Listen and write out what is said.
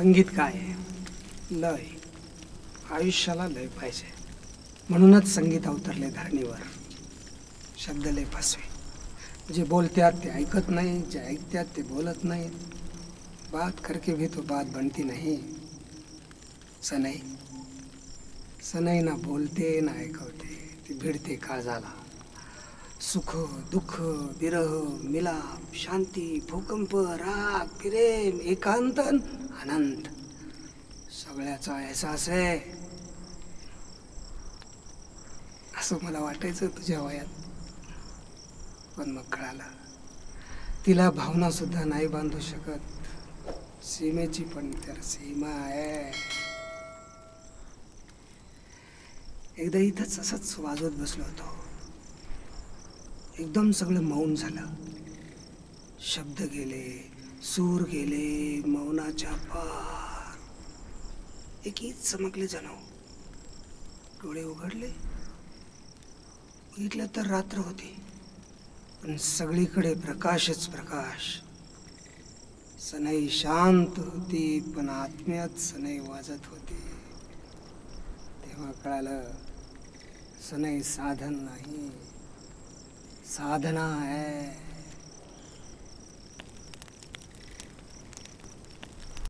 संगीत काय आहे? लय. आयुष्याला लय पाहिजे. म्हणूनच संगीत अवतरले धरणीवर. शब्द लय फसवे. जे बोलतात ते ऐकत नाही, जे ऐकतात ते बोलत नाहीत. बात करके भी तो बात बनती नहीं. सनई सनई ना बोलते ना ऐकवते, ती भिडते काळजाला. सुख दुःख विरह मिलाप शांती भूकंप राग प्रेम एकांत आनंद सगळ्याचा एहसास आहे. असं मला वाटायचं तुझ्या वयात, पण मग कळालं तिला भावना सुद्धा नाही बांधू शकत. सीमेची पण तर सीमा आहे. एकदा इथंच असंच वाजवत बसलो होतो. एकदम सगळं मौन झालं. शब्द गेले, सूर गेले, मौनाच्या पार एकीच चमकले जणू. डोळे उघडले, बघितलं तर रात्र होती, पण सगळीकडे प्रकाशच प्रकाश. सनई शांत होती, पण आत्म्यात सनई वाजत होती. तेव्हा कळालं सनई साधन नाही, साधना है.